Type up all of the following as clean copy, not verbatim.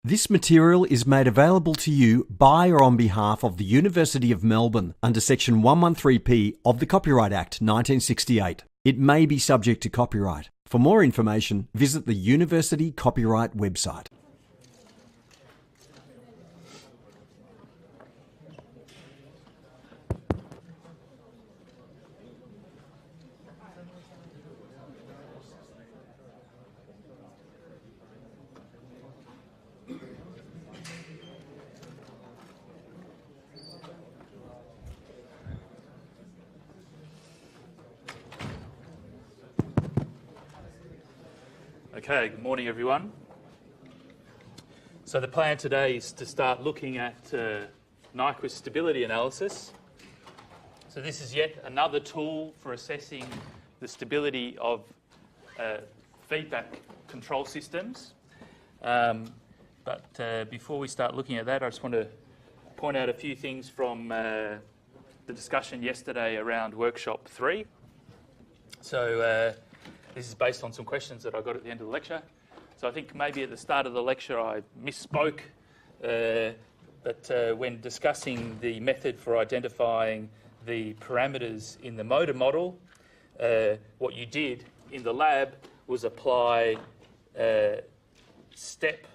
This material is made available to you by or on behalf of the University of Melbourne under Section 113P of the Copyright Act 1968. It may be subject to copyright. For more information, visit the University Copyright website. Okay, good morning everyone. So the plan today is to start looking at Nyquist stability analysis. So this is yet another tool for assessing the stability of feedback control systems. But before we start looking at that, I just want to point out a few things from the discussion yesterday around workshop 3. So this is based on some questions that I got at the end of the lecture. So I think maybe at the start of the lecture I misspoke, but when discussing the method for identifying the parameters in the motor model, what you did in the lab was apply step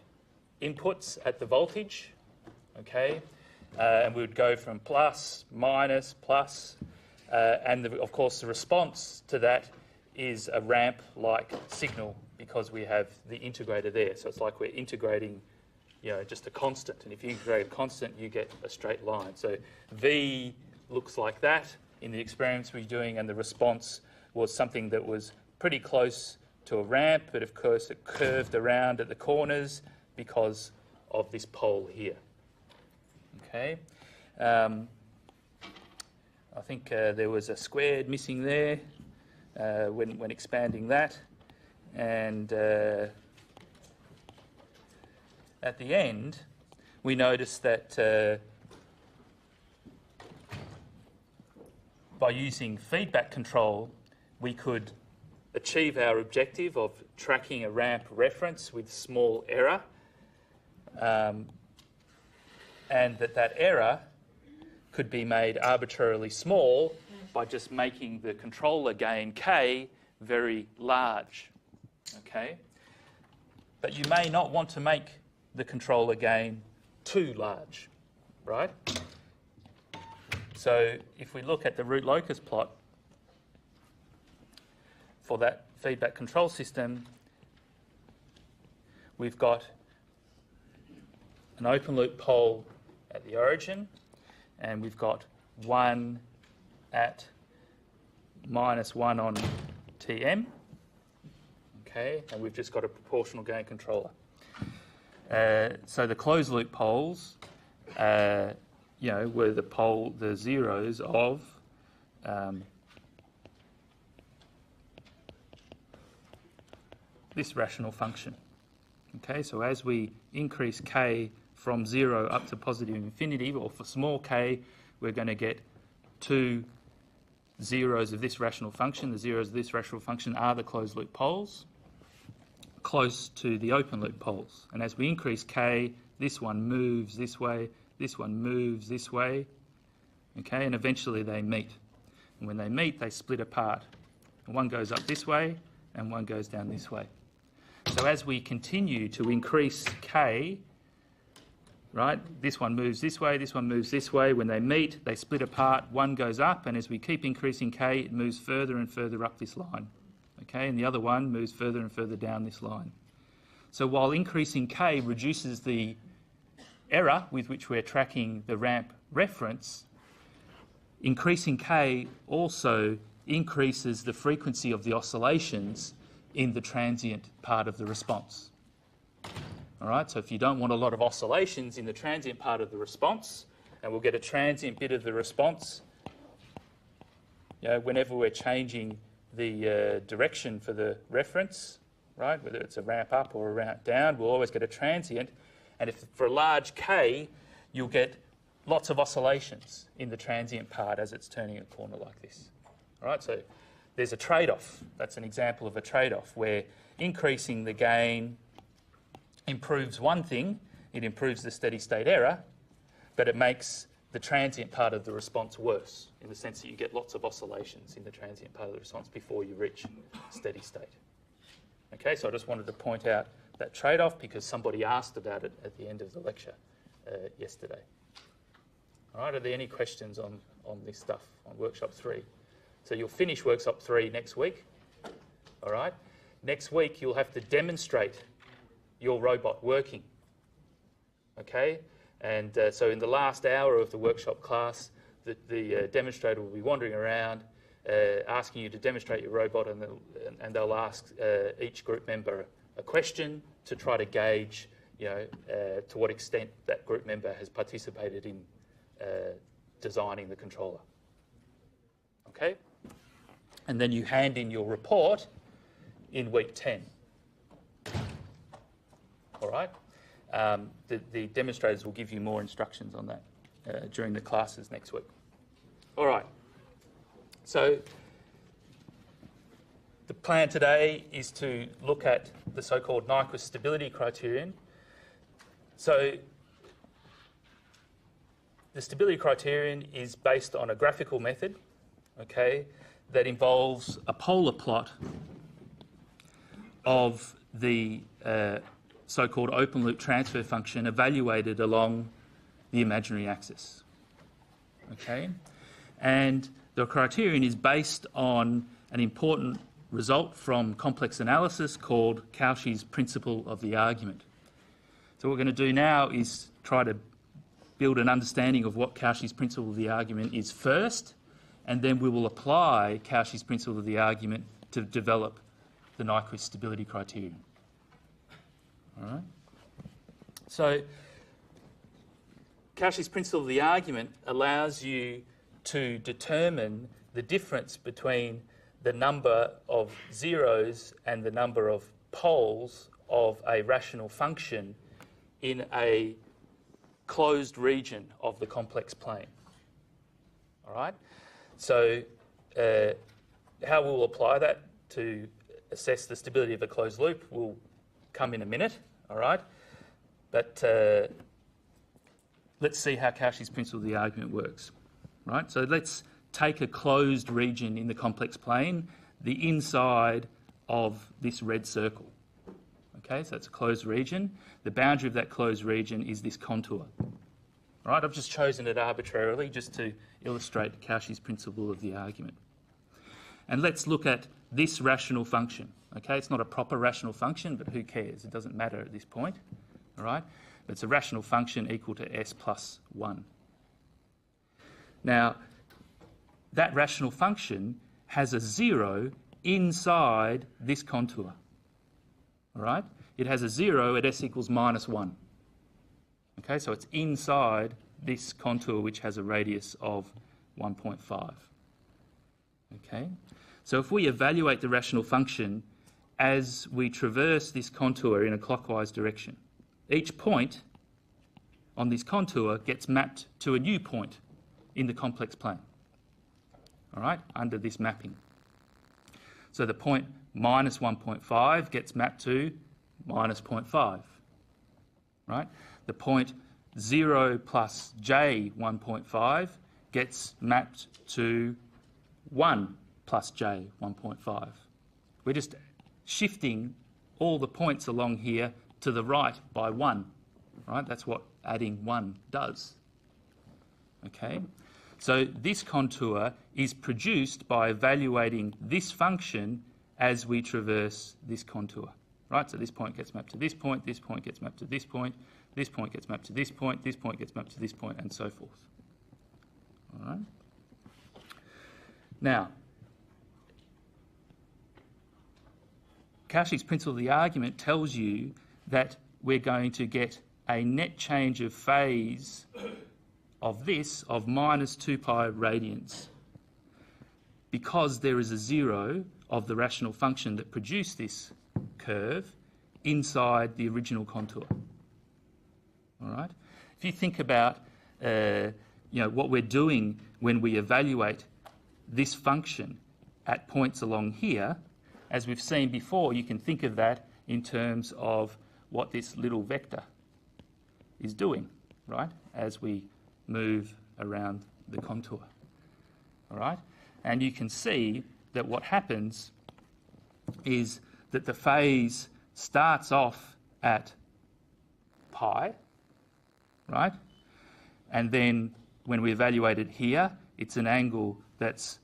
inputs at the voltage, okay? And we would go from plus, minus, plus, and of course the response to that is a ramp-like signal because we have the integrator there. So it's like we're integrating, just a constant. And if you integrate a constant, you get a straight line. So V looks like that in the experiments we're doing, and the response was something that was pretty close to a ramp, but of course it curved around at the corners because of this pole here. Okay. I think there was a squared missing there. When expanding that, and at the end we noticed that by using feedback control we could achieve our objective of tracking a ramp reference with small error, and that error could be made arbitrarily small by just making the controller gain K very large, okay? But you may not want to make the controller gain too large, right? So if we look at the root locus plot for that feedback control system, we've got an open loop pole at the origin, and we've got one at -1 on Tm, okay, and we've just got a proportional gain controller. So the closed loop poles, were the zeros of this rational function. Okay, so as we increase k from 0 up to positive infinity, or for small k, we're going to get two zeros of this rational function. The zeros of this rational function are the closed loop poles close to the open loop poles. And as we increase k, this one moves this way, this one moves this way, okay, and eventually they meet. And when they meet, they split apart. And one goes up this way and one goes down this way. So as we continue to increase k, right, this one moves this way, this one moves this way. When they meet, they split apart, one goes up, and as we keep increasing k, it moves further and further up this line. Okay, and the other one moves further and further down this line. So while increasing k reduces the error with which we're tracking the ramp reference, increasing k also increases the frequency of the oscillations in the transient part of the response. All right, so if you don't want a lot of oscillations in the transient part of the response, and we'll get a transient bit of the response, whenever we're changing the direction for the reference, right, whether it's a ramp up or a ramp down, we'll always get a transient. And if for a large k, you'll get lots of oscillations in the transient part as it's turning a corner like this. All right, so there's a trade-off. That's an example of a trade-off where increasing the gain improves one thing it improves the steady state error, but it makes the transient part of the response worse, in the sense that you get lots of oscillations in the transient part of the response before you reach steady state. Okay, so I just wanted to point out that trade-off because somebody asked about it at the end of the lecture yesterday. All right, are there any questions on this stuff, on workshop 3? So you'll finish workshop 3 next week. All right, next week you'll have to demonstrate your robot working. Okay, and so in the last hour of the workshop class, the demonstrator will be wandering around asking you to demonstrate your robot, and they'll ask each group member a question to try to gauge, to what extent that group member has participated in designing the controller. Okay? And then you hand in your report in week 10. All right? The demonstrators will give you more instructions on that during the classes next week. All right. So the plan today is to look at the so-called Nyquist stability criterion. So the stability criterion is based on a graphical method, okay, that involves a polar plot of the so-called open loop transfer function evaluated along the imaginary axis. Okay, and the criterion is based on an important result from complex analysis called Cauchy's principle of the argument. So what we're going to do now is try to build an understanding of what Cauchy's principle of the argument is first, and then we will apply Cauchy's principle of the argument to develop the Nyquist stability criterion. All right? So Cauchy's principle of the argument allows you to determine the difference between the number of zeros and the number of poles of a rational function in a closed region of the complex plane. All right? So how we'll apply that to assess the stability of a closed loop will come in a minute, all right? But let's see how Cauchy's principle of the argument works. Right, so let's take a closed region in the complex plane, the inside of this red circle. Okay, so it's a closed region. The boundary of that closed region is this contour. All right, I've just chosen it arbitrarily just to illustrate Cauchy's principle of the argument. And let's look at this rational function. Okay, it's not a proper rational function, but who cares? It doesn't matter at this point. All right, but it's a rational function equal to s plus 1. Now, that rational function has a 0 inside this contour. All right? It has a 0 at s equals minus 1. Okay, so it's inside this contour which has a radius of 1.5. Okay, so if we evaluate the rational function as we traverse this contour in a clockwise direction, each point on this contour gets mapped to a new point in the complex plane, all right, under this mapping. So the point minus 1.5 gets mapped to minus 0.5, right? The point 0 plus j 1.5 gets mapped to 1 plus j 1.5. We're just shifting all the points along here to the right by 1, right? That's what adding 1 does, okay? So this contour is produced by evaluating this function as we traverse this contour, right? So this point gets mapped to this point gets mapped to this point gets mapped to this point gets mapped to this point, and so forth. All right? Now, Cauchy's principle of the argument tells you that we're going to get a net change of phase of this of minus 2 pi radians, because there is a 0 of the rational function that produced this curve inside the original contour. All right? If you think about what we're doing when we evaluate this function at points along here, as we've seen before, you can think of that in terms of what this little vector is doing, right, as we move around the contour. All right? And you can see that what happens is that the phase starts off at pi, right? And then when we evaluate it here, it's an angle that's,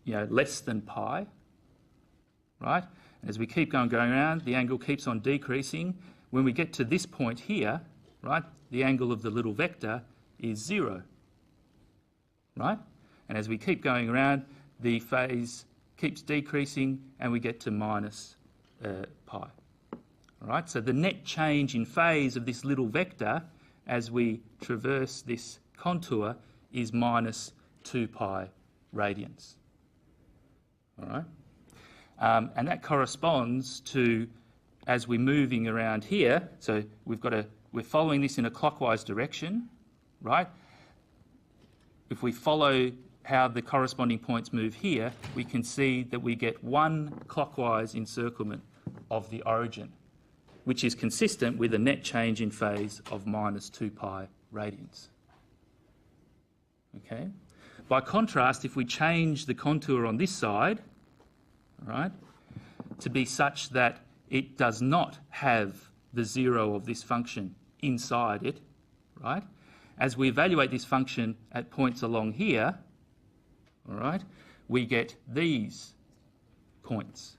less than pi, right? And as we keep going around, the angle keeps on decreasing. When we get to this point here, right, the angle of the little vector is 0, right? And as we keep going around, the phase keeps decreasing and we get to minus pi. All right, so the net change in phase of this little vector as we traverse this contour is minus 2 pi radians. All right, and that corresponds to, as we're moving around here, so we're following this in a clockwise direction, right? If we follow how the corresponding points move here, we can see that we get one clockwise encirclement of the origin, which is consistent with a net change in phase of minus 2 pi radians. Okay. By contrast, if we change the contour on this side, right, to be such that it does not have the 0 of this function inside it, right, as we evaluate this function at points along here, all right, we get these points,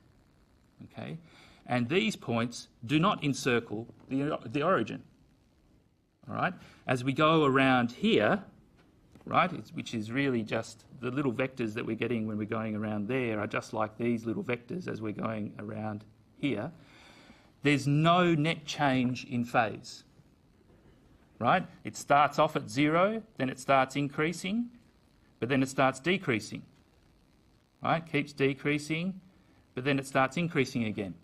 okay? And these points do not encircle the origin, all right? As we go around here, right, which is really just the little vectors that we're getting when we're going around there are just like these little vectors as we're going around here. There's no net change in phase, right? It starts off at 0, then it starts increasing, but then it starts decreasing, right? Keeps decreasing, but then it starts increasing again.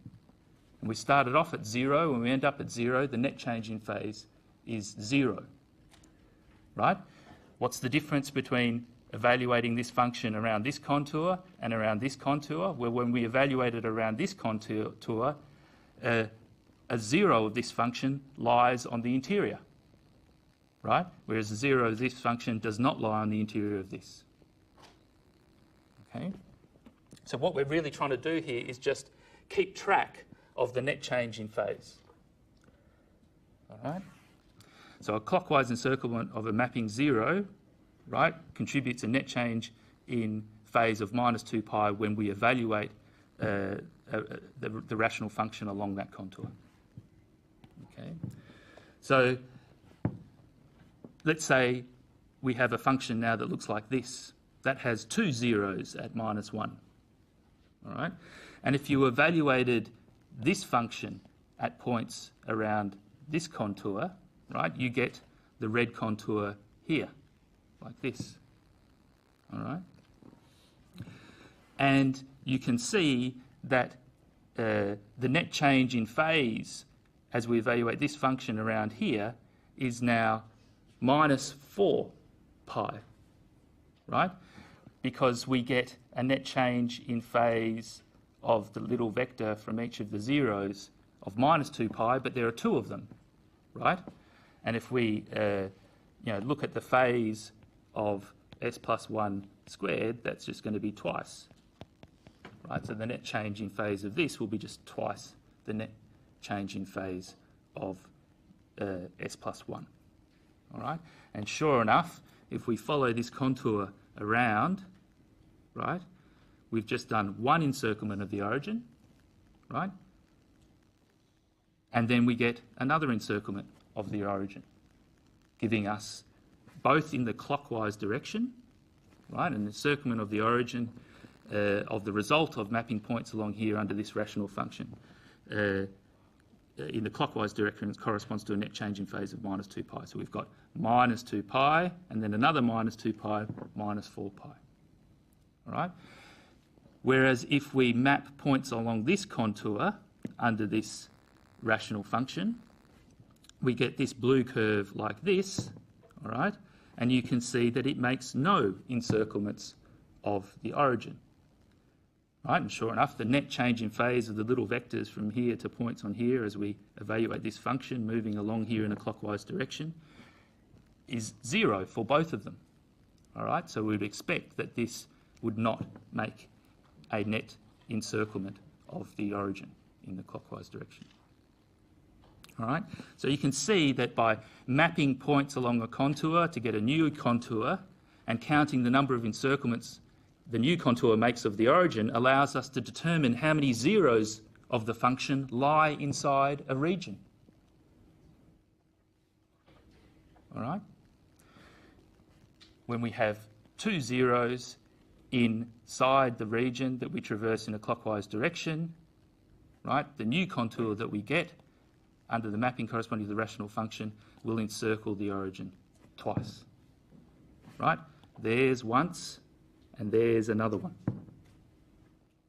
And we started off at 0, when we end up at 0, the net change in phase is 0, right? What's the difference between evaluating this function around this contour and around this contour? Well, when we evaluate it around this contour, a 0 of this function lies on the interior, right? Whereas a 0 of this function does not lie on the interior of this. Okay? So what we're really trying to do here is just keep track of the net change in phase. All right? So a clockwise encirclement of a mapping 0, right, contributes a net change in phase of minus 2 pi when we evaluate the rational function along that contour. Okay? So let's say we have a function now that looks like this. That has 2 zeros at minus 1. All right? And if you evaluated this function at points around this contour, right, you get the red contour here, like this. All right? And you can see that the net change in phase as we evaluate this function around here is now minus 4 pi, right? Because we get a net change in phase of the little vector from each of the zeros of minus 2 pi, but there are 2 of them, right? And if we look at the phase of s plus 1 squared, that's just going to be twice, right? So the net change in phase of this will be just twice the net change in phase of s plus 1, all right? And sure enough, if we follow this contour around, right, we've just done one encirclement of the origin, right? And then we get another encirclement of the origin, giving us both in the clockwise direction, right, an encirclement of the origin of the result of mapping points along here under this rational function. In the clockwise direction, it corresponds to a net change in phase of minus 2 pi. So we've got minus 2 pi, and then another minus 2 pi, minus 4 pi. All right? Whereas if we map points along this contour under this rational function, we get this blue curve like this, all right? And you can see that it makes no encirclements of the origin, Right, and sure enough, the net change in phase of the little vectors from here to points on here as we evaluate this function moving along here in a clockwise direction is 0 for both of them. All right, so we would expect that this would not make a net encirclement of the origin in the clockwise direction. All right, so you can see that by mapping points along a contour to get a new contour and counting the number of encirclements the new contour makes of the origin allows us to determine how many zeros of the function lie inside a region. All right? When we have 2 zeros inside the region that we traverse in a clockwise direction, right, the new contour that we get under the mapping corresponding to the rational function will encircle the origin twice. Right? There's once, and there's another one.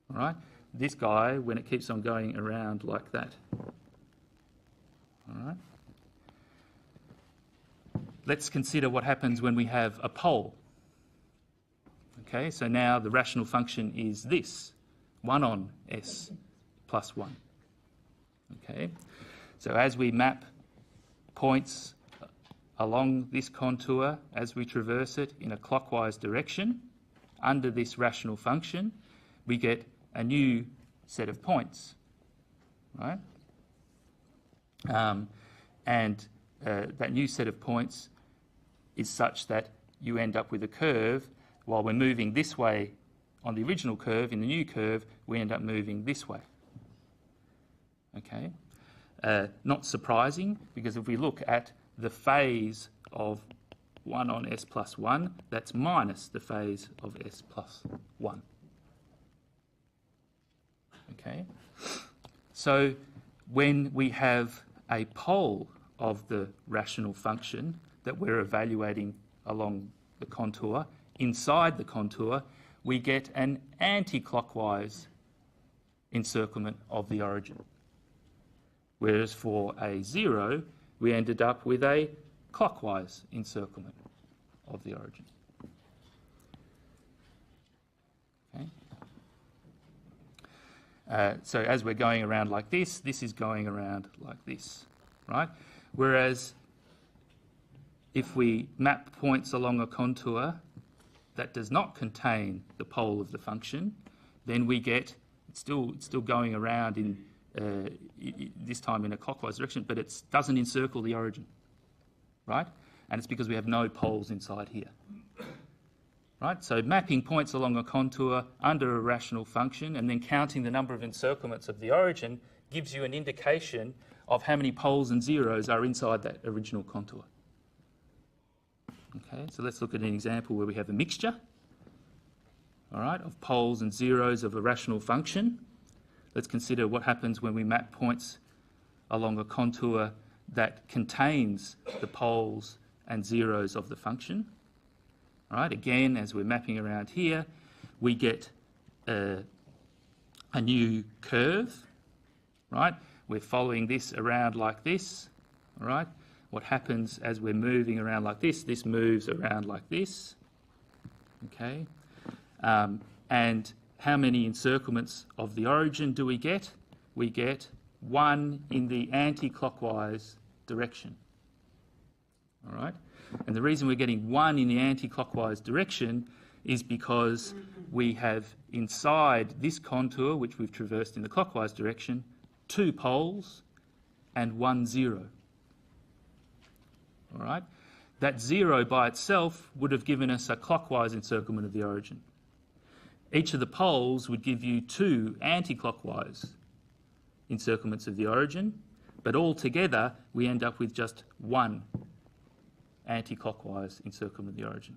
All right? This guy, when it keeps on going around like that. All right? Let's consider what happens when we have a pole. Okay, so now the rational function is this, 1 on s plus 1. Okay, so as we map points along this contour, as we traverse it in a clockwise direction, under this rational function, we get a new set of points, right? That new set of points is such that you end up with a curve. While we're moving this way on the original curve, in the new curve, we end up moving this way. Okay? Not surprising, because if we look at the phase of 1 on s plus 1, that's minus the phase of s plus 1. Okay? So when we have a pole of the rational function that we're evaluating along the contour, inside the contour, we get an anti-clockwise encirclement of the origin. Whereas for a 0, we ended up with a clockwise encirclement of the origin. Okay. So as we're going around like this is going around like this, right? Whereas if we map points along a contour that does not contain the pole of the function, then we get, it's still going around in this time in a clockwise direction, but it doesn't encircle the origin, right? And it's because we have no poles inside here, right? So mapping points along a contour under a rational function and then counting the number of encirclements of the origin gives you an indication of how many poles and zeros are inside that original contour. Okay, so let's look at an example where we have a mixture, all right, of poles and zeros of a rational function. Let's consider what happens when we map points along a contour that contains the poles and zeros of the function. All right, again, as we're mapping around here, we get a new curve, right? We're following this around like this, all right? What happens as we're moving around like this moves around like this, okay? And how many encirclements of the origin do we get? We get 1 in the anti-clockwise direction, all right? And the reason we're getting 1 in the anti-clockwise direction is because we have inside this contour, which we've traversed in the clockwise direction, 2 poles and 1 0. All right? That 0 by itself would have given us a clockwise encirclement of the origin. Each of the poles would give you 2 anti-clockwise encirclements of the origin, but altogether we end up with just 1 anti-clockwise encirclement of the origin.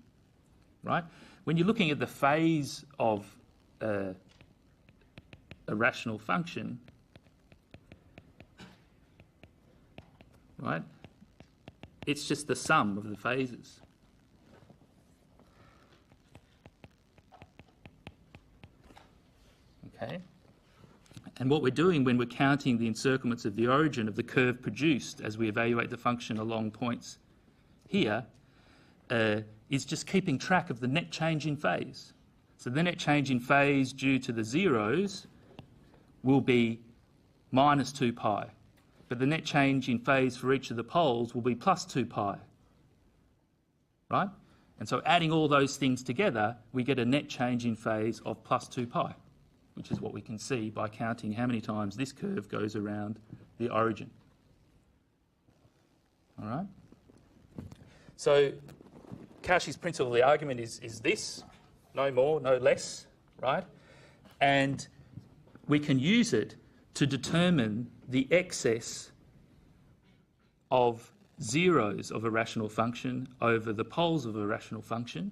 Right? When you're looking at the phase of a rational function, right, it's just the sum of the phases. Okay? And what we're doing when we're counting the encirclements of the origin of the curve produced as we evaluate the function along points here is just keeping track of the net change in phase. So the net change in phase due to the zeros will be minus 2 pi. But the net change in phase for each of the poles will be plus 2 pi. Right? And so adding all those things together, we get a net change in phase of plus 2 pi, which is what we can see by counting how many times this curve goes around the origin. All right? So Cauchy's principle of the argument is this, no more, no less, right? And we can use it to determine the excess of zeros of a rational function over the poles of a rational function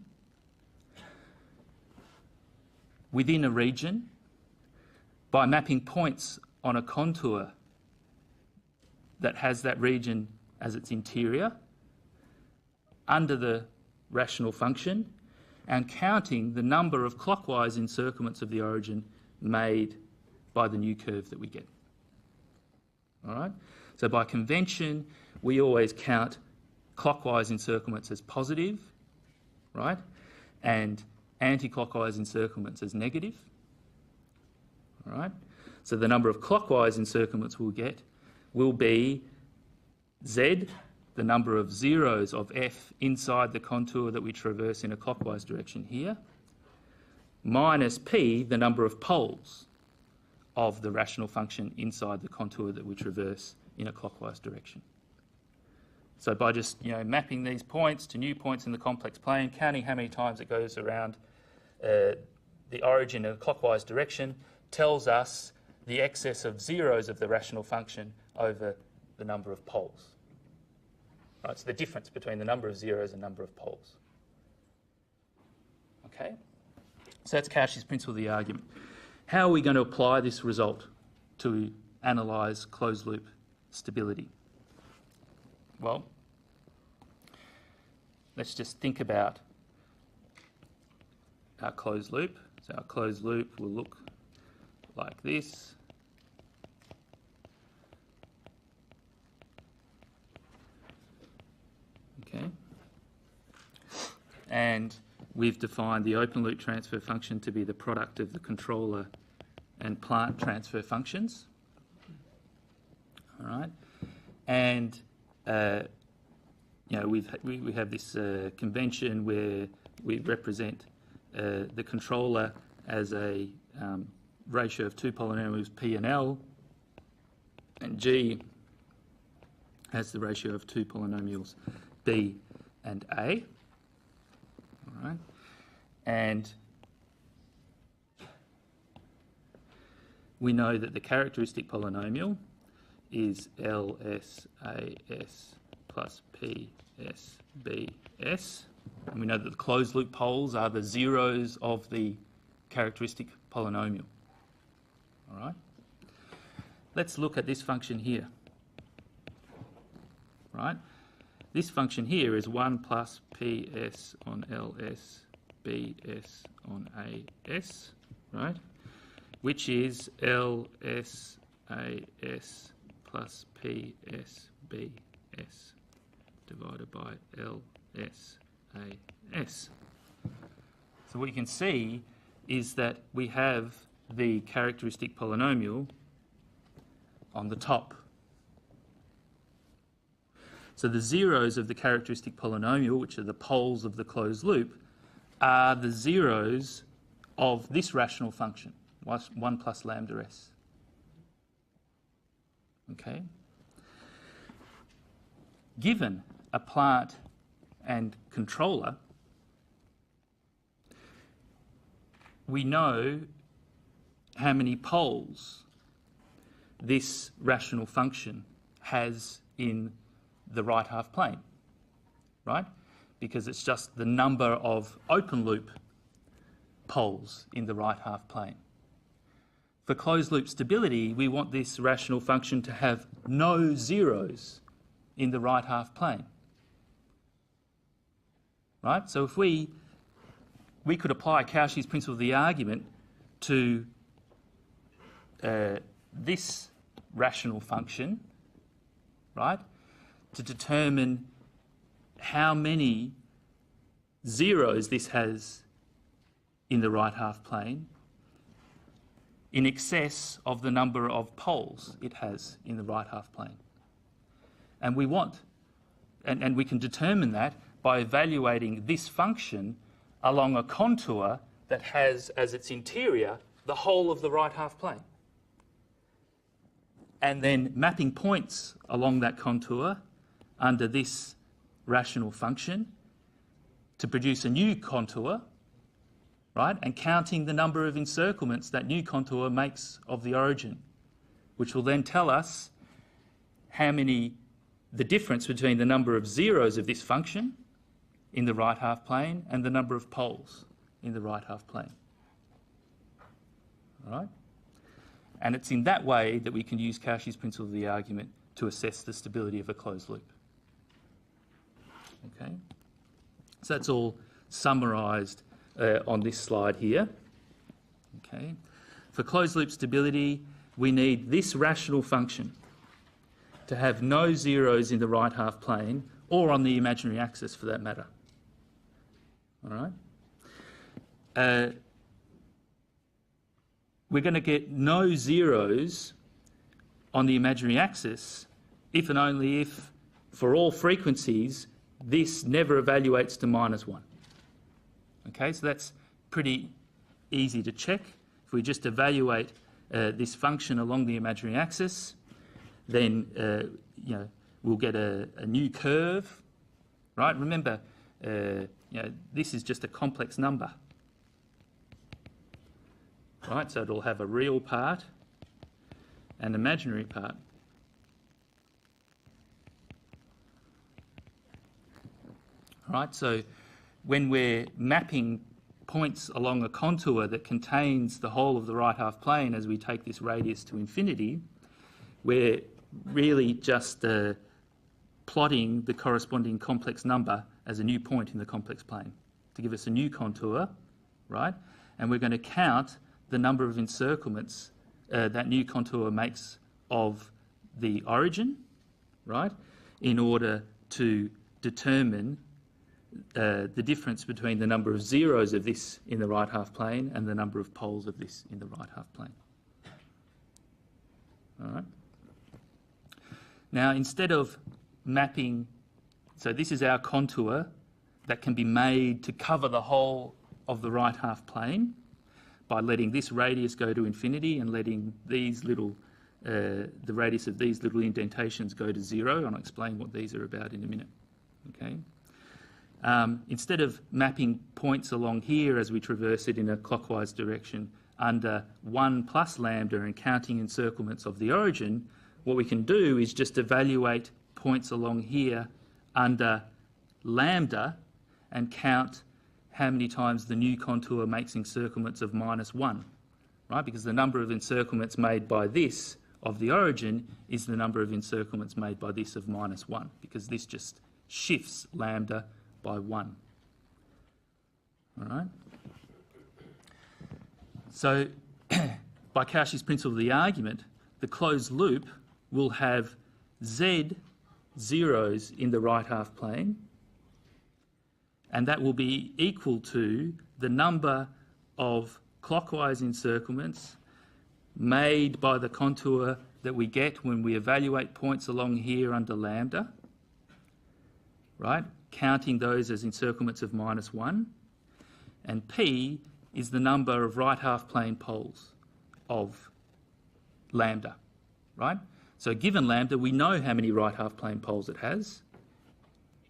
within a region by mapping points on a contour that has that region as its interior under the rational function and counting the number of clockwise encirclements of the origin made by the new curve that we get. All right? So by convention, we always count clockwise encirclements as positive, right? And anti-clockwise encirclements as negative. All right? So the number of clockwise encirclements we'll get will be Z, the number of zeros of f inside the contour that we traverse in a clockwise direction here, minus p, the number of poles of the rational function inside the contour that we traverse in a clockwise direction. So by just mapping these points to new points in the complex plane, counting how many times it goes around the origin in a clockwise direction, tells us the excess of zeros of the rational function over the number of poles. Right, so the difference between the number of zeros and number of poles. Okay? So that's Cauchy's principle of the argument. How are we going to apply this result to analyse closed loop stability? Well, let's just think about our closed loop. So our closed loop will look like this. Okay. And we've defined the open loop transfer function to be the product of the controller and plant transfer functions. All right. And we have this convention where we represent the controller as a ratio of two polynomials P and L, and G as the ratio of two polynomials B and A. All right. And we know that the characteristic polynomial is LSAS plus PSBS. And we know that the closed loop poles are the zeros of the characteristic polynomial. All right? Let's look at this function here. Right? This function here is 1 plus PS on LS BS on AS, right? Which is LSAS plus PSBS divided by LSAS. So what you can see is that we have the characteristic polynomial on the top. So the zeros of the characteristic polynomial, which are the poles of the closed loop, are the zeros of this rational function, 1 plus lambda s. Okay? Given a plant and controller, we know how many poles this rational function has in the right half plane, right? Because it's just the number of open loop poles in the right half plane. For closed loop stability, we want this rational function to have no zeros in the right half plane, right? So if we could apply Cauchy's principle of the argument to this rational function, right, to determine how many zeros this has in the right half plane in excess of the number of poles it has in the right half plane. And we want, and we can determine that by evaluating this function along a contour that has as its interior the whole of the right half plane. And then mapping points along that contour under this rational function to produce a new contour, right? And counting the number of encirclements that new contour makes of the origin, which will then tell us how many, the difference between the number of zeros of this function in the right half plane and the number of poles in the right half plane. All right? And it's in that way that we can use Cauchy's principle of the argument to assess the stability of a closed loop. Okay? So that's all summarised on this slide here. Okay? For closed loop stability, we need this rational function to have no zeros in the right half plane or on the imaginary axis for that matter. All right? We're going to get no zeros on the imaginary axis if and only if, for all frequencies, this never evaluates to -1. Okay, so that's pretty easy to check. If we just evaluate this function along the imaginary axis, then we'll get a new curve, right? Remember, this is just a complex number. Right, so it'll have a real part and imaginary part. Right, so when we're mapping points along a contour that contains the whole of the right half plane as we take this radius to infinity, we're really just plotting the corresponding complex number as a new point in the complex plane to give us a new contour, right? And we're going to count the number of encirclements that new contour makes of the origin, right, in order to determine the difference between the number of zeros of this in the right half plane and the number of poles of this in the right half plane. All right. Now, instead of mapping, so this is our contour that can be made to cover the whole of the right half plane by letting this radius go to infinity and letting these little, the radius of these little indentations go to 0. I'll explain what these are about in a minute. Okay. Instead of mapping points along here as we traverse it in a clockwise direction under 1 plus lambda and counting encirclements of the origin, what we can do is just evaluate points along here under lambda and count how many times the new contour makes encirclements of -1, right? Because the number of encirclements made by this of the origin is the number of encirclements made by this of -1, because this just shifts lambda by 1. All right? So, by Cauchy's principle of the argument, the closed loop will have z zeros in the right half plane, and that will be equal to the number of clockwise encirclements made by the contour that we get when we evaluate points along here under lambda, right? Counting those as encirclements of -1. And P is the number of right half plane poles of lambda, right? So given lambda, we know how many right half plane poles it has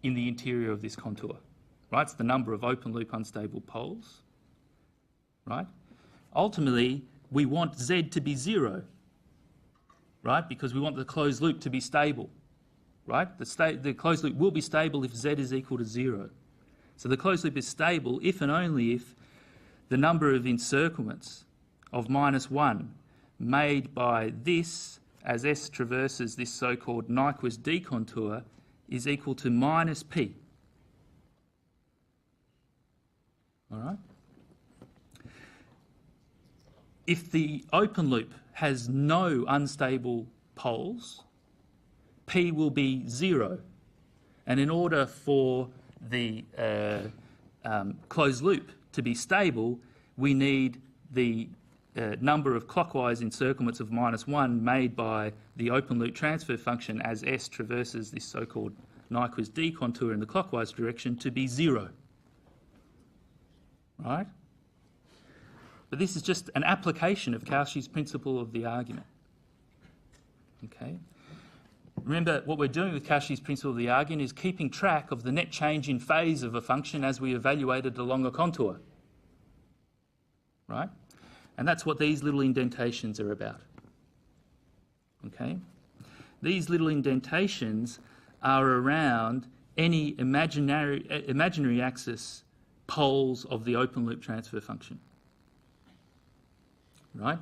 in the interior of this contour. Right, it's the number of open loop unstable poles, right? Ultimately, we want Z to be 0, right? Because we want the closed loop to be stable, right? The closed loop will be stable if Z is equal to 0. So the closed loop is stable if and only if the number of encirclements of -1 made by this as S traverses this so-called Nyquist D contour is equal to -P. All right? If the open loop has no unstable poles, P will be 0. And in order for the closed loop to be stable, we need the number of clockwise encirclements of -1 made by the open loop transfer function as S traverses this so-called Nyquist D contour in the clockwise direction to be 0. Right? But this is just an application of Cauchy's principle of the argument. Okay? Remember, what we're doing with Cauchy's principle of the argument is keeping track of the net change in phase of a function as we evaluate it along a contour. Right? And that's what these little indentations are about. Okay? These little indentations are around any imaginary axis poles of the open loop transfer function. Right?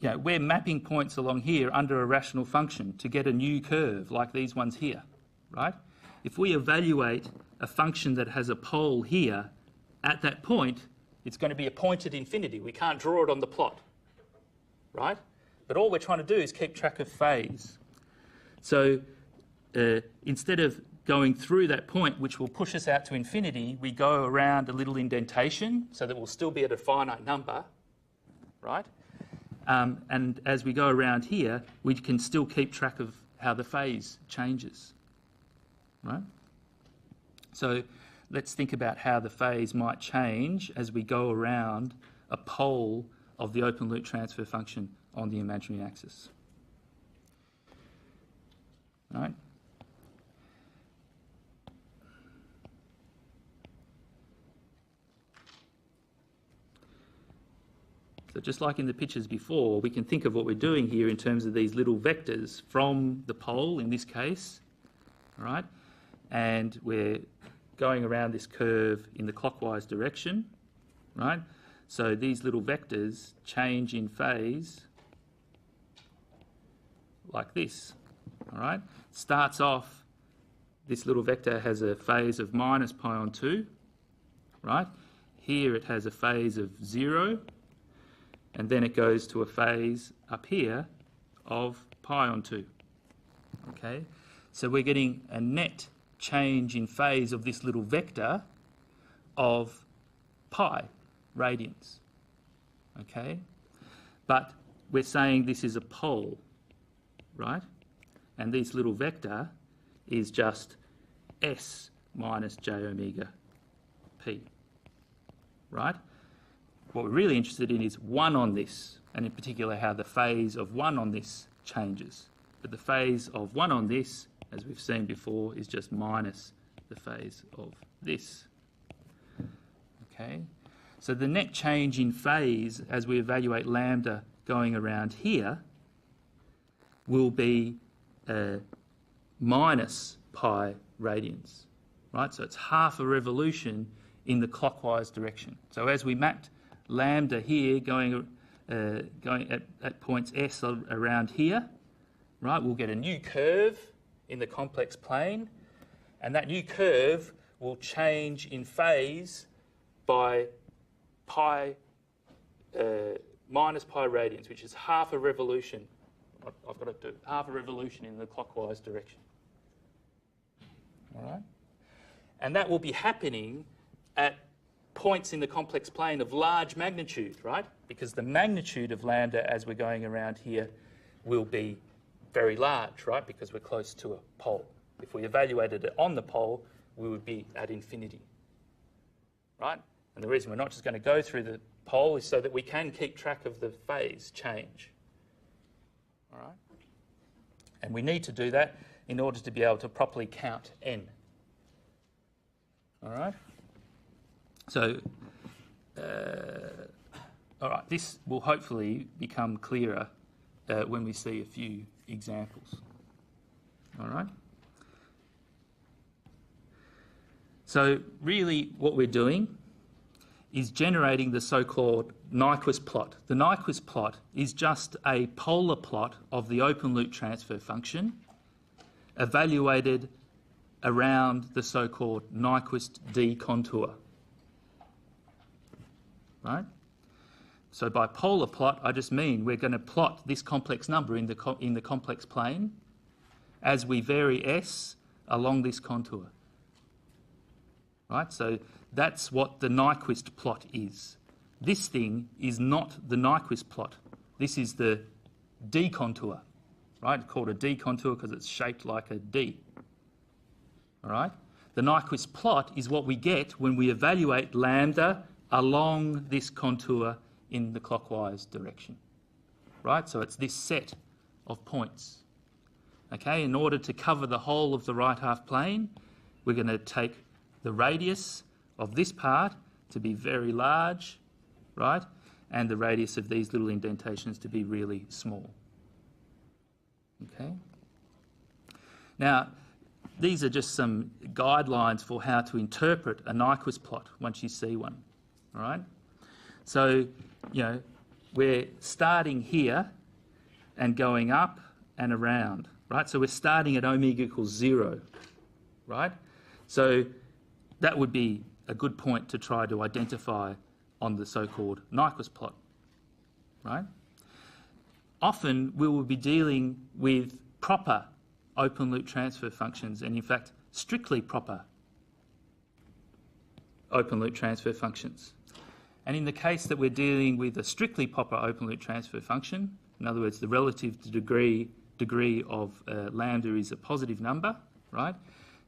Yeah, we're mapping points along here under a rational function to get a new curve like these ones here. Right? If we evaluate a function that has a pole here, at that point, it's going to be a point at infinity. We can't draw it on the plot. Right? But all we're trying to do is keep track of phase. So instead of going through that point, which will push us out to infinity, we go around a little indentation so that we'll still be at a finite number, right? And as we go around here, we can still keep track of how the phase changes, right? So let's think about how the phase might change as we go around a pole of the open loop transfer function on the imaginary axis. Right? So just like in the pictures before, we can think of what we're doing here in terms of these little vectors from the pole, in this case, all right? And we're going around this curve in the clockwise direction, right? So these little vectors change in phase like this, all right? Starts off, this little vector has a phase of minus pi on 2, right? Here it has a phase of 0, and then it goes to a phase up here of pi on 2, okay? So we're getting a net change in phase of this little vector of pi radians, okay? But we're saying this is a pole, right? And this little vector is just S minus j omega p, right? What we're really interested in is 1 on this, and in particular how the phase of 1 on this changes. But the phase of 1 on this, as we've seen before, is just minus the phase of this. Okay? So the net change in phase as we evaluate lambda going around here will be minus pi radians, right? So it's half a revolution in the clockwise direction. So as we mapped lambda here going at points S around here, right, we'll get a new curve in the complex plane, and that new curve will change in phase by pi minus pi radians, which is half a revolution. I've got to do half a revolution in the clockwise direction. All right? And that will be happening at points in the complex plane of large magnitude, right? Because the magnitude of lambda as we're going around here will be very large, right? Because we're close to a pole. If we evaluated it on the pole, we would be at infinity, right? And the reason we're not just going to go through the pole is so that we can keep track of the phase change. All right? And we need to do that in order to be able to properly count n. All right? So, all right, this will hopefully become clearer when we see a few examples. All right? So really what we're doing is generating the so-called Nyquist plot. The Nyquist plot is just a polar plot of the open loop transfer function evaluated around the so-called Nyquist D contour. Right? So by polar plot, I just mean we're going to plot this complex number in the complex plane as we vary S along this contour. right? So that's what the Nyquist plot is. This thing is not the Nyquist plot. This is the D contour, right? It's called a D contour because it's shaped like a D, all right? The Nyquist plot is what we get when we evaluate lambda along this contour in the clockwise direction, right? So it's this set of points, okay? In order to cover the whole of the right half plane, we're going to take the radius of this part to be very large, right? And the radius of these little indentations to be really small, okay? Now, these are just some guidelines for how to interpret a Nyquist plot once you see one, all right? So, you know, we're starting here and going up and around, right? So we're starting at omega equals 0, right? So that would be a good point to try to identify on the so-called Nyquist plot, right? Often we will be dealing with proper open loop transfer functions, and in fact strictly proper open loop transfer functions. And in the case that we're dealing with a strictly proper open loop transfer function, in other words the relative degree of lambda is a positive number, right?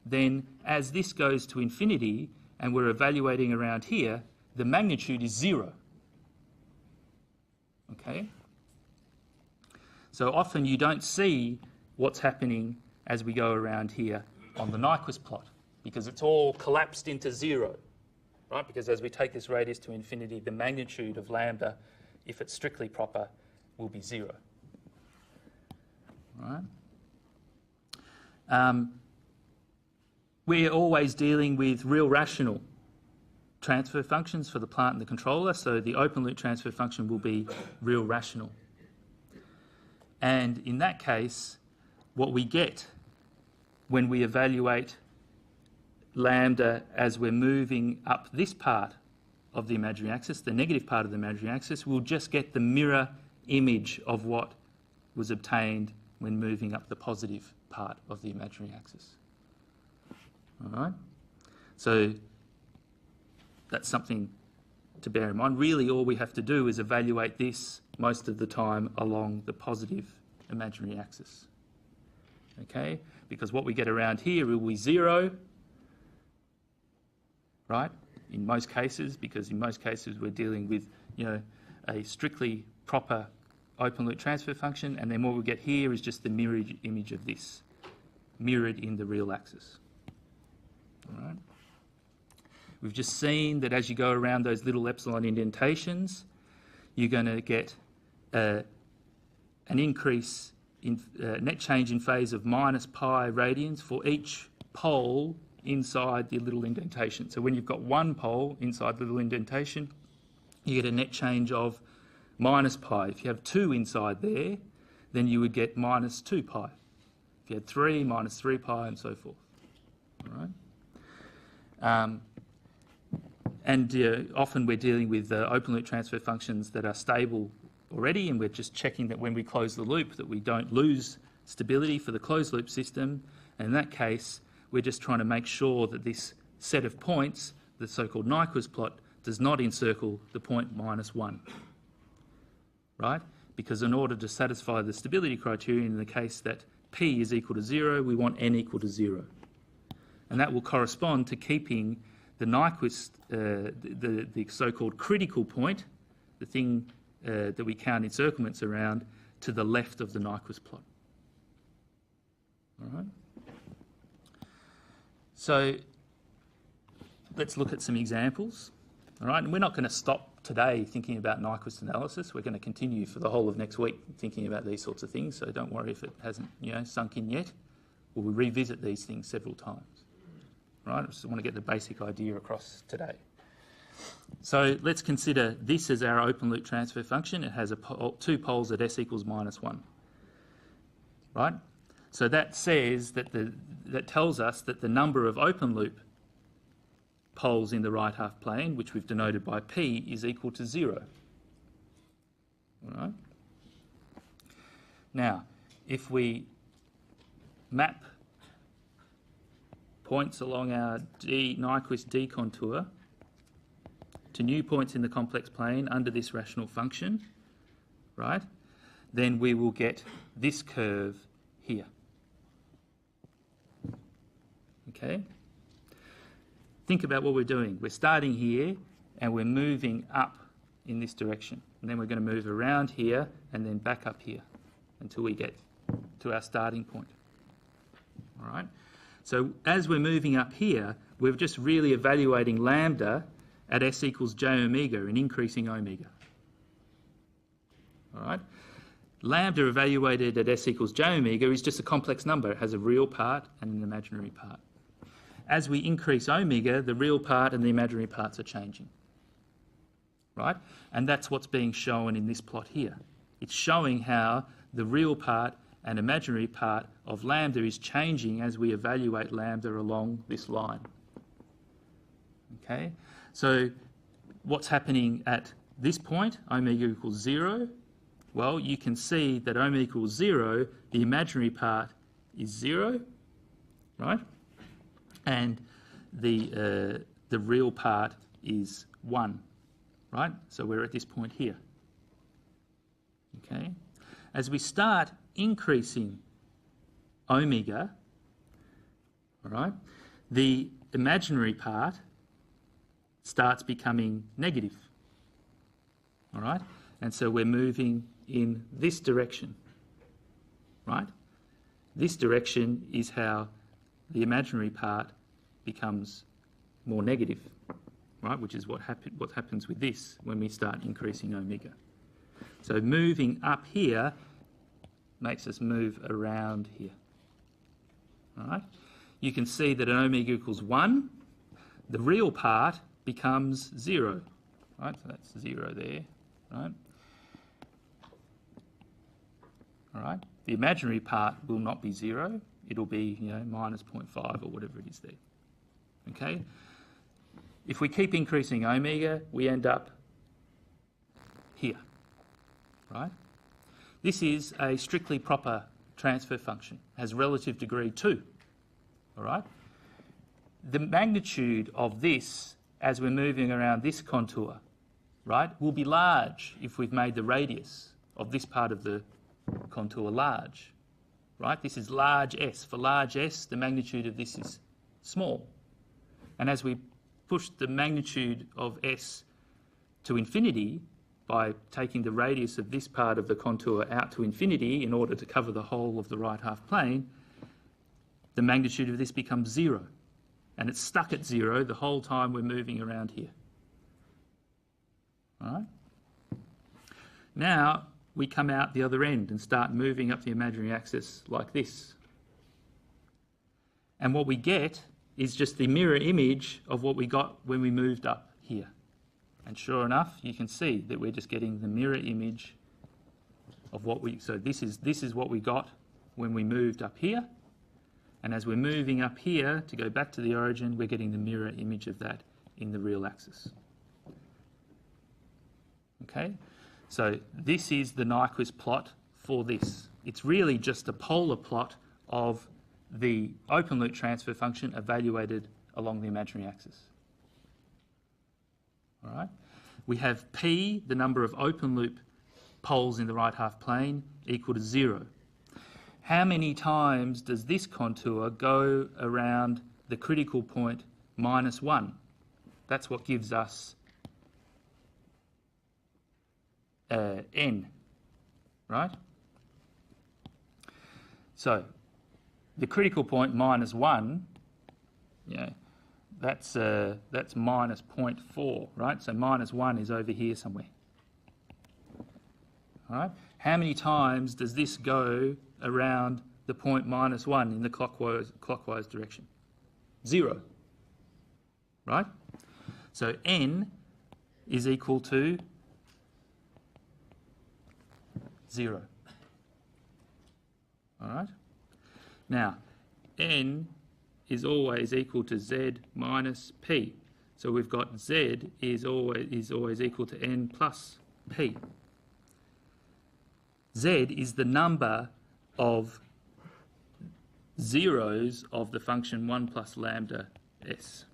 Then as this goes to infinity and we're evaluating around here, the magnitude is 0, okay? So often you don't see what's happening as we go around here on the Nyquist plot because it's all collapsed into 0, right? Because as we take this radius to infinity, the magnitude of lambda, if it's strictly proper, will be 0, right? We're always dealing with real rational transfer functions for the plant and the controller, so the open loop transfer function will be real rational. And in that case, what we get when we evaluate lambda as we're moving up this part of the imaginary axis, the negative part of the imaginary axis, we'll just get the mirror image of what was obtained when moving up the positive part of the imaginary axis. All right? So that's something to bear in mind. Really, all we have to do is evaluate this most of the time along the positive imaginary axis, okay? Because what we get around here will be 0, right? In most cases, because in most cases we're dealing with, you know, a strictly proper open loop transfer function, and then what we get here is just the mirrored image of this, mirrored in the real axis, all right? We've just seen that as you go around those little epsilon indentations, you're going to get an increase in net change in phase of minus pi radians for each pole inside the little indentation. So when you've got one pole inside the little indentation, you get a net change of minus pi. If you have 2 inside there, then you would get minus 2 pi. If you had 3, minus 3 pi, and so forth. All right? And often we're dealing with open loop transfer functions that are stable already, and we're just checking that when we close the loop that we don't lose stability for the closed loop system. And in that case, we're just trying to make sure that this set of points, the so-called Nyquist plot, does not encircle the point -1, right? Because in order to satisfy the stability criterion in the case that p is equal to 0, we want n equal to 0. And that will correspond to keeping the Nyquist, the so-called critical point, the thing that we count encirclements around, to the left of the Nyquist plot. All right? So let's look at some examples. All right? And we're not going to stop today thinking about Nyquist analysis. We're going to continue for the whole of next week thinking about these sorts of things, so don't worry if it hasn't, sunk in yet. We'll revisit these things several times. Right? I just want to get the basic idea across today. So let's consider this as our open loop transfer function. It has 2 poles at s equals -1. Right? So that says that that tells us that the number of open loop poles in the right half plane, which we've denoted by p, is equal to 0. All right? Now, if we map points along our Nyquist D contour to new points in the complex plane under this rational function, right, then we will get this curve here. Okay? Think about what we're doing. We're starting here and we're moving up in this direction. And then we're going to move around here and then back up here until we get to our starting point. All right? So as we're moving up here, we're just really evaluating lambda at s equals j omega and increasing omega. All right? Lambda evaluated at s equals j omega is just a complex number. It has a real part and an imaginary part. As we increase omega, the real part and the imaginary parts are changing. Right? And that's what's being shown in this plot here. It's showing how the real part and imaginary part of lambda is changing as we evaluate lambda along this line. Okay? So what's happening at this point, omega equals 0? Well, you can see that omega equals 0, the imaginary part is 0, right? And the real part is 1, right? So we're at this point here. Okay? As we start increasing omega, all right, the imaginary part starts becoming negative, all right? And so we're moving in this direction, right? This direction is how the imaginary part becomes more negative, right? Which is what happens with this when we start increasing omega. So moving up here makes us move around here. All right? You can see that at omega equals 1, the real part becomes 0. Right? So that's 0 there. Right? All right? The imaginary part will not be 0. It'll be, minus 0.5 or whatever it is there. Okay? If we keep increasing omega, we end up here. Right? This is a strictly proper transfer function. It has relative degree 2. All right? The magnitude of this as we're moving around this contour, right, will be large if we've made the radius of this part of the contour large. Right? This is large S. For large S, the magnitude of this is small. And as we push the magnitude of S to infinity, by taking the radius of this part of the contour out to infinity in order to cover the whole of the right half plane, the magnitude of this becomes 0. And it's stuck at 0 the whole time we're moving around here. All right? Now we come out the other end and start moving up the imaginary axis like this. And what we get is just the mirror image of what we got when we moved up here. And sure enough, you can see that we're just getting the mirror image of what so this is what we got when we moved up here. And as we're moving up here to go back to the origin, we're getting the mirror image of that in the real axis. Okay? So this is the Nyquist plot for this. It's really just a polar plot of the open loop transfer function evaluated along the imaginary axis. All right? We have P, the number of open loop poles in the right half plane, equal to 0. How many times does this contour go around the critical point minus 1? That's what gives us n, right? So the critical point minus 1, that's minus 0.4, right? So minus 1 is over here somewhere. All right? How many times does this go around the point minus 1 in the clockwise direction? 0. Right? So n is equal to 0. All right? Now, n is always equal to z minus p. So we've got z is always equal to n plus p. Z is the number of zeros of the function 1 plus lambda s,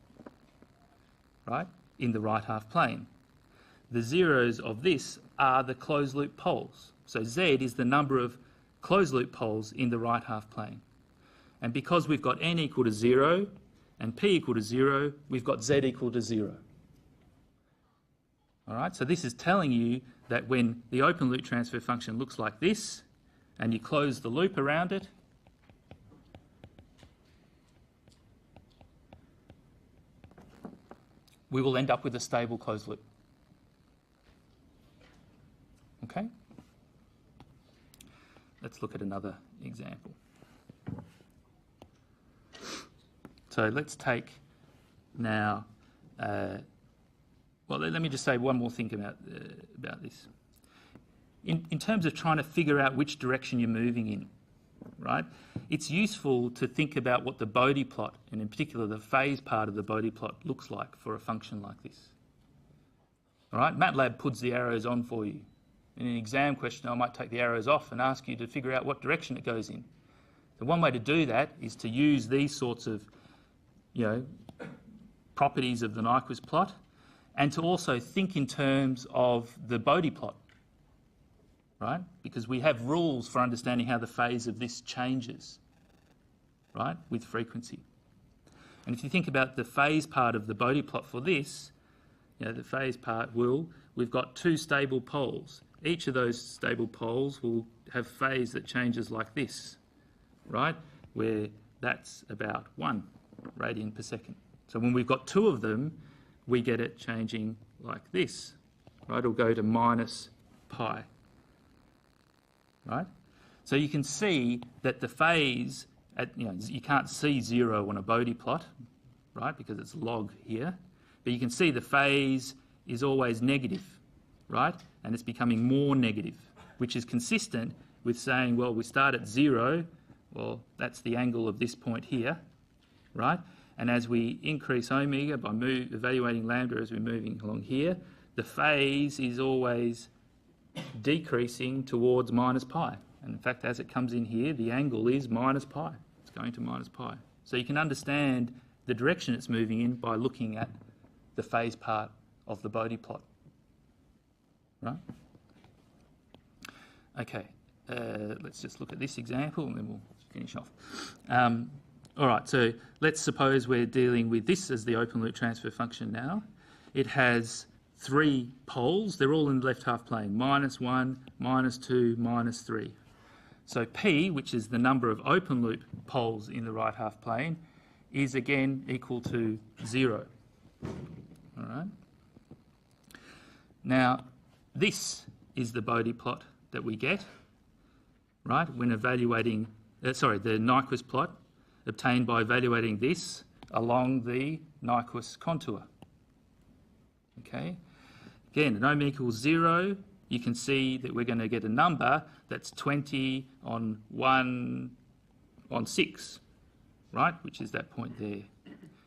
right, in the right half plane. The zeros of this are the closed loop poles. So z is the number of closed loop poles in the right half plane. And because we've got n equal to 0 and p equal to 0, we've got z equal to 0. All right, so this is telling you that when the open loop transfer function looks like this, and you close the loop around it, we will end up with a stable closed loop. Okay? Let's look at another example. So let's take now, well, let me just say one more thing about this. In terms of trying to figure out which direction you're moving in, right, it's useful to think about what the Bode plot, and in particular the phase part of the Bode plot, looks like for a function like this. All right, MATLAB puts the arrows on for you. In an exam question, I might take the arrows off and ask you to figure out what direction it goes in. The one way to do that is to use these sorts of, properties of the Nyquist plot, and to also think in terms of the Bode plot, right? Because we have rules for understanding how the phase of this changes, right, with frequency. And if you think about the phase part of the Bode plot for this, the phase part we've got two stable poles. Each of those stable poles will have phase that changes like this, right, where that's about 1 radian per second. So when we've got two of them, we get it changing like this, right? It'll go to minus pi, right? So you can see that the phase, you can't see 0 on a Bode plot, right, because it's log here, but you can see the phase is always negative, right? And it's becoming more negative, which is consistent with saying, well, we start at 0, well, that's the angle of this point here, right? And as we increase omega by evaluating lambda as we're moving along here, the phase is always decreasing towards minus pi. And in fact, as it comes in here, the angle is minus pi. It's going to minus pi. So you can understand the direction it's moving in by looking at the phase part of the Bode plot, right? Okay, let's just look at this example and then we'll finish off. All right, so let's suppose we're dealing with this as the open loop transfer function now. It has 3 poles. They're all in the left half plane, -1, -2, -3. So P, which is the number of open loop poles in the right half plane, is again equal to 0. All right. Now, this is the Bode plot that we get, right, when evaluating, the Nyquist plot obtained by evaluating this along the Nyquist contour. Okay. Again, at omega equals 0, you can see that we're going to get a number that's 20 on 1 on 6, right, which is that point there.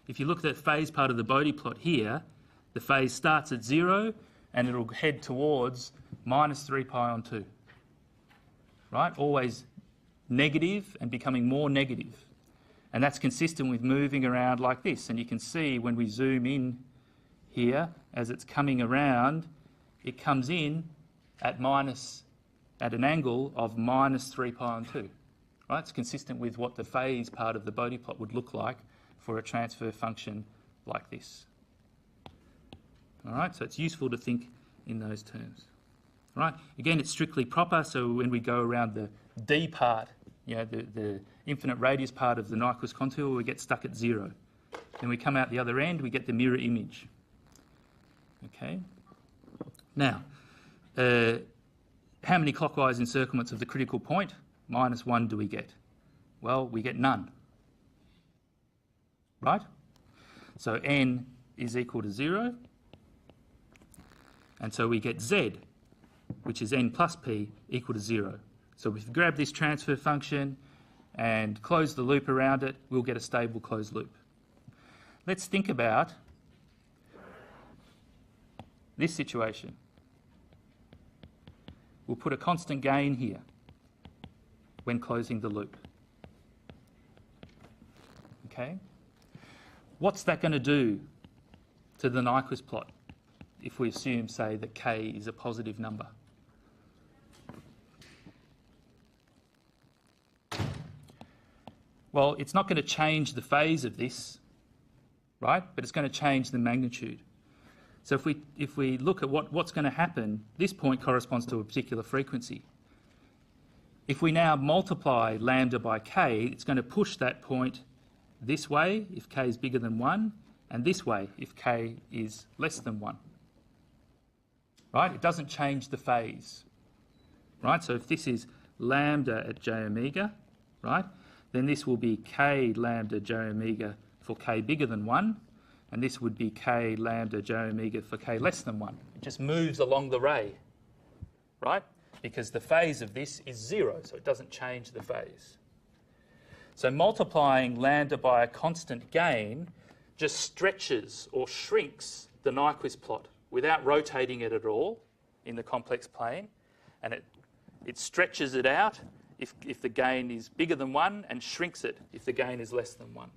If you look at that phase part of the Bode plot here, the phase starts at 0 and it'll head towards minus 3 pi on 2, right? Always negative and becoming more negative. And that's consistent with moving around like this. And you can see when we zoom in here, as it's coming around, it comes in at an angle of minus 3 pi on 2. Right? It's consistent with what the phase part of the Bode plot would look like for a transfer function like this. All right, so it's useful to think in those terms. All right, again, it's strictly proper, so when we go around the D part, the infinite radius part of the Nyquist contour, we get stuck at 0. Then we come out the other end, we get the mirror image. Okay. Now, how many clockwise encirclements of the critical point? -1 do we get? Well, we get none. Right? So n is equal to 0. And so we get z, which is n plus p, equal to 0. So if we grab this transfer function and close the loop around it, we'll get a stable closed loop. Let's think about this situation. We'll put a constant gain here when closing the loop. Okay? What's that going to do to the Nyquist plot if we assume, say, that k is a positive number? Well, it's not going to change the phase of this, right? But it's going to change the magnitude. So if we look at what's going to happen, this point corresponds to a particular frequency. If we now multiply lambda by k, it's going to push that point this way if k is bigger than 1, and this way if k is less than 1. Right? It doesn't change the phase. Right? So if this is lambda at j omega, right, then this will be k lambda j omega for k bigger than 1, and this would be k lambda j omega for k less than 1. It just moves along the ray, right? Because the phase of this is 0, so it doesn't change the phase. So multiplying lambda by a constant gain just stretches or shrinks the Nyquist plot without rotating it at all in the complex plane, and it stretches it out if the gain is bigger than 1 and shrinks it if the gain is less than 1.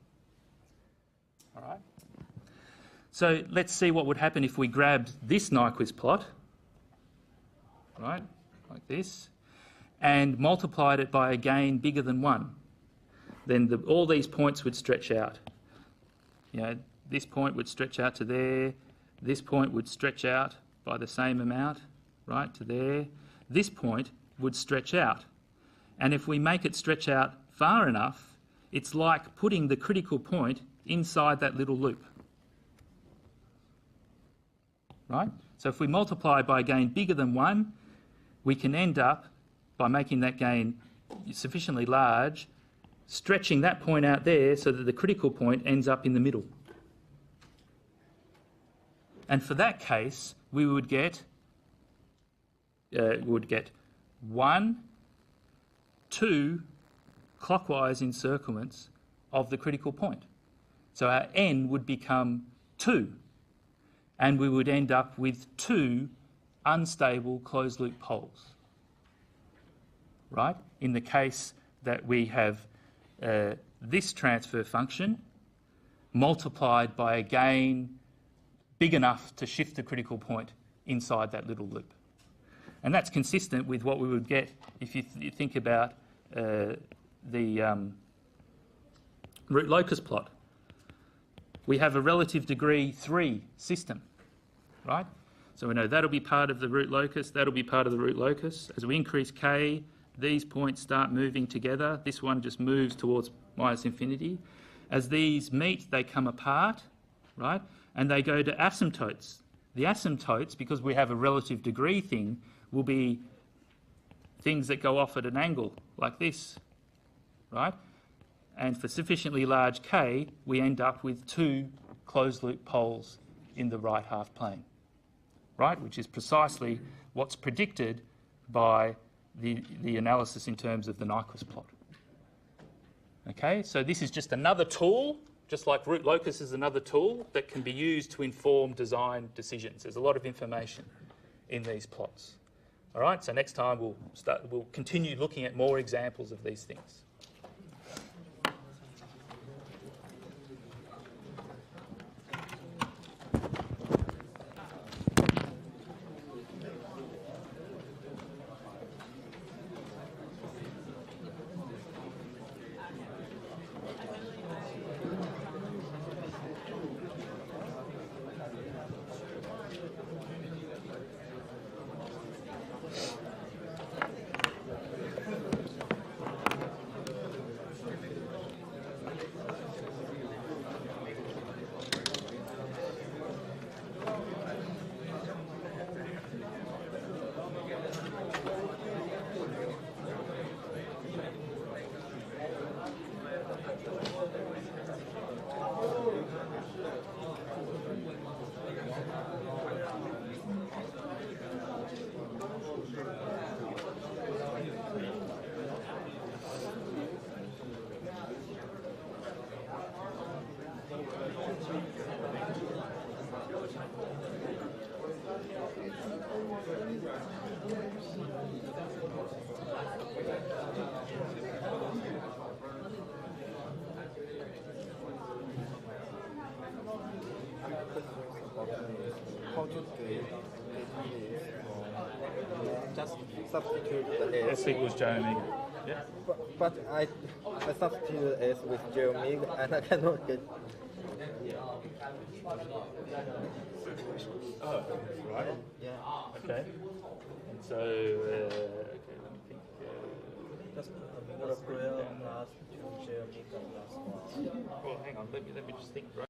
All right? So let's see what would happen if we grabbed this Nyquist plot, right, like this, and multiplied it by a gain bigger than 1. Then all these points would stretch out. You know, this point would stretch out to there, this point would stretch out by the same amount, right, to there. This point would stretch out. And if we make it stretch out far enough, it's like putting the critical point inside that little loop. Right? So if we multiply by a gain bigger than 1, we can end up, by making that gain sufficiently large, stretching that point out there so that the critical point ends up in the middle. And for that case, we would get 1, 2 clockwise encirclements of the critical point. So our n would become 2, and we would end up with 2 unstable closed-loop poles. Right? In the case that we have this transfer function multiplied by a gain big enough to shift the critical point inside that little loop. And that's consistent with what we would get if you think about the root locus plot. We have a relative degree 3 system, right? So we know that'll be part of the root locus, that'll be part of the root locus. As we increase k, these points start moving together. This one just moves towards minus infinity. As these meet, they come apart, right? And they go to asymptotes. The asymptotes, because we have a relative degree thing, will be things that go off at an angle, like this, right? And for sufficiently large k, we end up with 2 closed-loop poles in the right half plane, right? Which is precisely what's predicted by the analysis in terms of the Nyquist plot. Okay, so this is just another tool, just like root locus is another tool that can be used to inform design decisions. There's a lot of information in these plots. All right, so next time we'll continue looking at more examples of these things. how to get this? Just substitute the S. S equals J omega. Yeah. But I substitute S with J omega and I cannot get. Oh, right. Yeah. Okay. And so, okay, let me think. Just omega square plus 2J omega plus 1. Well, hang on. Let me just think. Right.